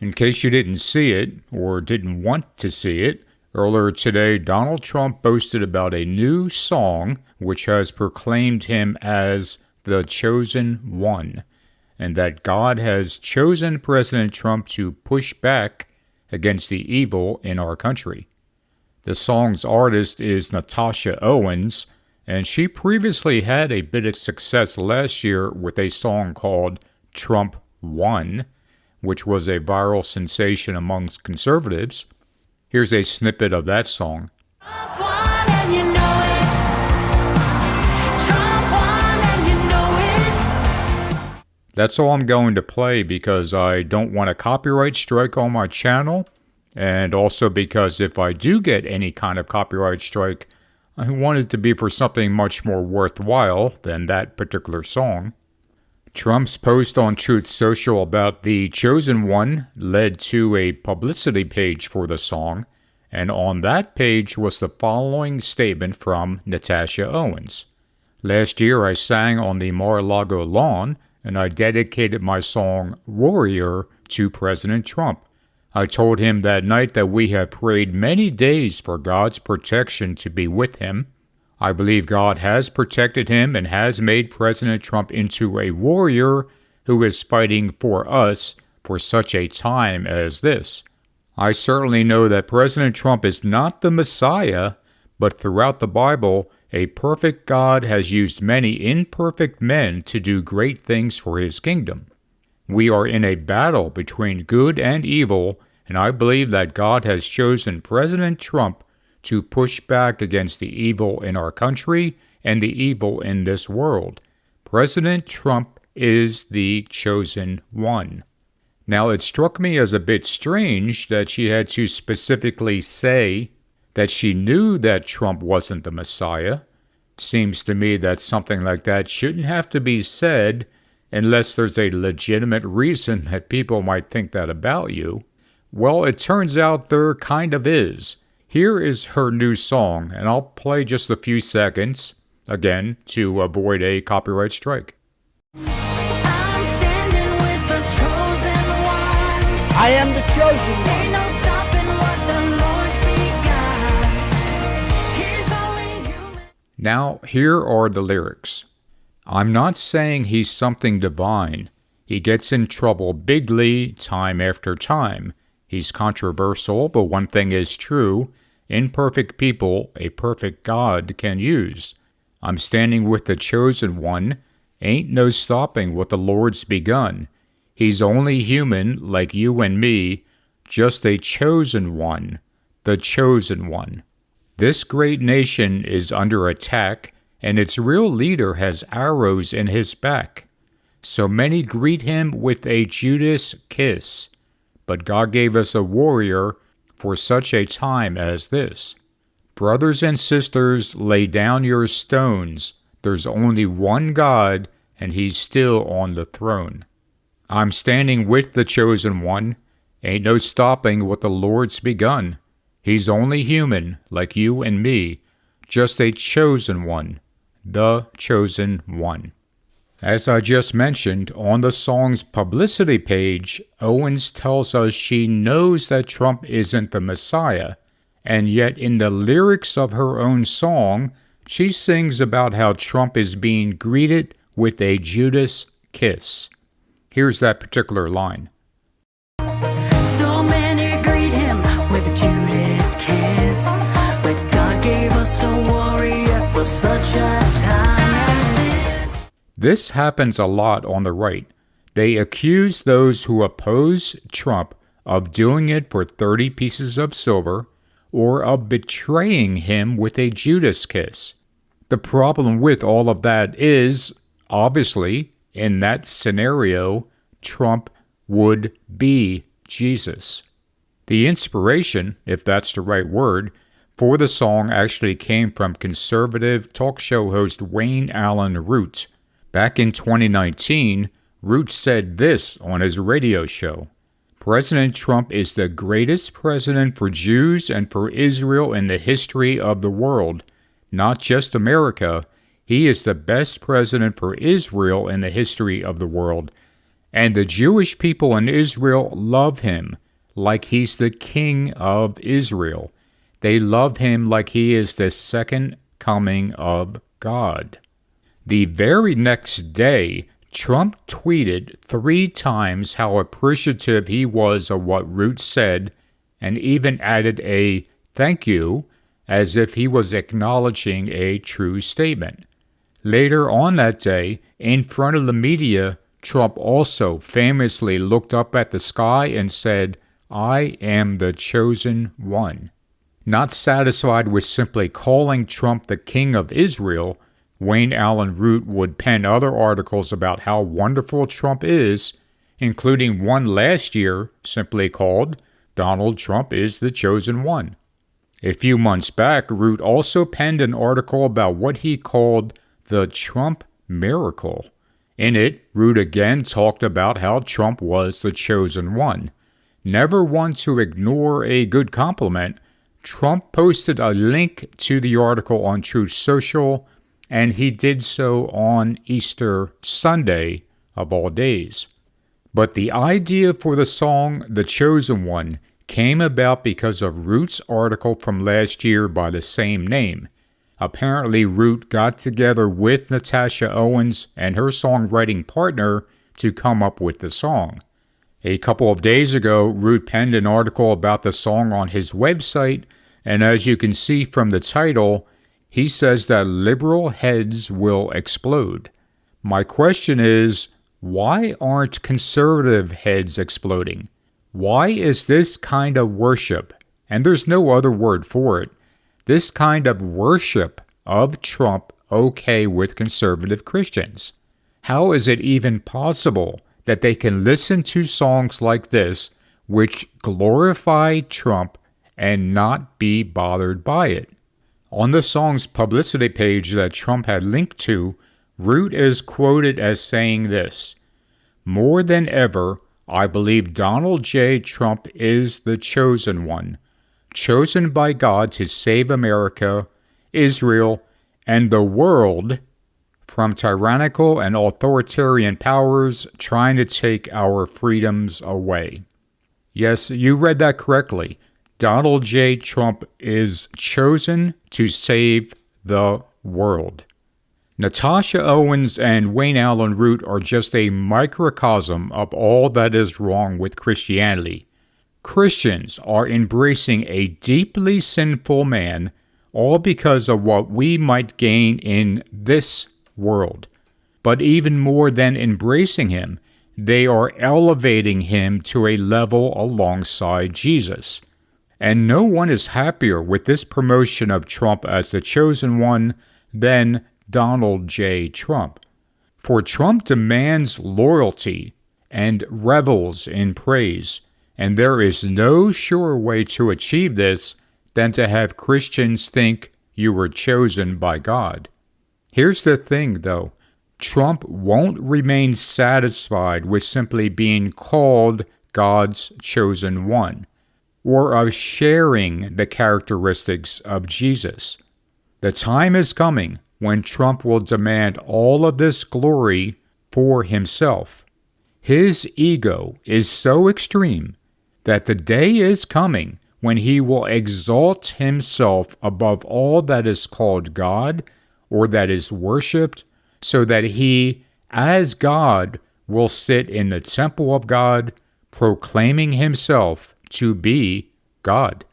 In case you didn't see it, or didn't want to see it, earlier today Donald Trump boasted about a new song which has proclaimed him as the chosen one, and that God has chosen President Trump to push back against the evil in our country. The song's artist is Natasha Owens, and she previously had a bit of success last year with a song called Trump Won, which was a viral sensation amongst conservatives. Here's a snippet of that song. Trump won and you know it. Trump won and you know it. That's all I'm going to play because I don't want a copyright strike on my channel, and also because if I do get any kind of copyright strike, I want it to be for something much more worthwhile than that particular song. Trump's post on Truth Social about the chosen one led to a publicity page for the song, and on that page was the following statement from Natasha Owens. Last year I sang on the Mar-a-Lago lawn, and I dedicated my song Warrior to President Trump. I told him that night that we had prayed many days for God's protection to be with him. I believe God has protected him and has made President Trump into a warrior who is fighting for us for such a time as this. I certainly know that President Trump is not the Messiah, but throughout the Bible, a perfect God has used many imperfect men to do great things for his kingdom. We are in a battle between good and evil, and I believe that God has chosen President Trump to push back against the evil in our country and the evil in this world. President Trump is the chosen one. Now, it struck me as a bit strange that she had to specifically say that she knew that Trump wasn't the Messiah. Seems to me that something like that shouldn't have to be said unless there's a legitimate reason that people might think that about you. Well, it turns out there kind of is. Here is her new song, and I'll play just a few seconds, again, to avoid a copyright strike. I'm standing with the chosen one. I am the chosen one. Ain't no stopping what the Lord's begun. He's only human. Now, here are the lyrics. I'm not saying he's something divine. He gets in trouble bigly time after time. He's controversial, but one thing is true. Imperfect people, a perfect God can use. I'm standing with the chosen one. Ain't no stopping what the Lord's begun. He's only human like you and me, just a chosen one, the chosen one. This great nation is under attack, and its real leader has arrows in his back. So many greet him with a Judas kiss. But God gave us a warrior for such a time as this. Brothers and sisters, lay down your stones. There's only one God, and he's still on the throne. I'm standing with the chosen one. Ain't no stopping what the Lord's begun. He's only human, like you and me, just a chosen one, the chosen one. As I just mentioned, on the song's publicity page, Owens tells us she knows that Trump isn't the Messiah, and yet in the lyrics of her own song, she sings about how Trump is being greeted with a Judas kiss. Here's that particular line. So many greet him with a Judas kiss, but God gave us a warrior for such a time as this. This happens a lot on the right. They accuse those who oppose Trump of doing it for 30 pieces of silver or of betraying him with a Judas kiss. The problem with all of that is, obviously, in that scenario, Trump would be Jesus. The inspiration, if that's the right word, for the song actually came from conservative talk show host Wayne Allen Root. Back in 2019, Root said this on his radio show. President Trump is the greatest president for Jews and for Israel in the history of the world. Not just America, he is the best president for Israel in the history of the world. And the Jewish people in Israel love him like he's the king of Israel. They love him like he is the second coming of God. The very next day, Trump tweeted 3 times how appreciative he was of what Root said, and even added a thank you as if he was acknowledging a true statement. Later on that day, in front of the media, Trump also famously looked up at the sky and said, "I am the chosen one." Not satisfied with simply calling Trump the king of Israel, Wayne Allen Root would pen other articles about how wonderful Trump is, including one last year simply called "Donald Trump is the Chosen One." A few months back, Root also penned an article about what he called the Trump miracle. In it, Root again talked about how Trump was the chosen one. Never one to ignore a good compliment, Trump posted a link to the article on Truth Social, and he did so on Easter Sunday, of all days. But the idea for the song The Chosen One came about because of Root's article from last year by the same name. Apparently, Root got together with Natasha Owens and her songwriting partner to come up with the song. A couple of days ago, Root penned an article about the song on his website, and as you can see from the title, he says that liberal heads will explode. My question is, why aren't conservative heads exploding? Why is this kind of worship, and there's no other word for it, this kind of worship of Trump okay with conservative Christians? How is it even possible that they can listen to songs like this, which glorify Trump, and not be bothered by it? On the song's publicity page that Trump had linked to, Root is quoted as saying this: "More than ever, I believe Donald J. Trump is the chosen one, chosen by God to save America, Israel, and the world from tyrannical and authoritarian powers trying to take our freedoms away." Yes, you read that correctly. Donald J. Trump is chosen to save the world. Natasha Owens and Wayne Allen Root are just a microcosm of all that is wrong with Christianity. Christians are embracing a deeply sinful man, all because of what we might gain in this world. But even more than embracing him, they are elevating him to a level alongside Jesus. And no one is happier with this promotion of Trump as the chosen one than Donald J. Trump. For Trump demands loyalty and revels in praise, and there is no surer way to achieve this than to have Christians think you were chosen by God. Here's the thing, though. Trump won't remain satisfied with simply being called God's chosen one, or of sharing the characteristics of Jesus. The time is coming when Trump will demand all of this glory for himself. His ego is so extreme that the day is coming when he will exalt himself above all that is called God or that is worshipped, so that he, as God, will sit in the temple of God, proclaiming himself to be God.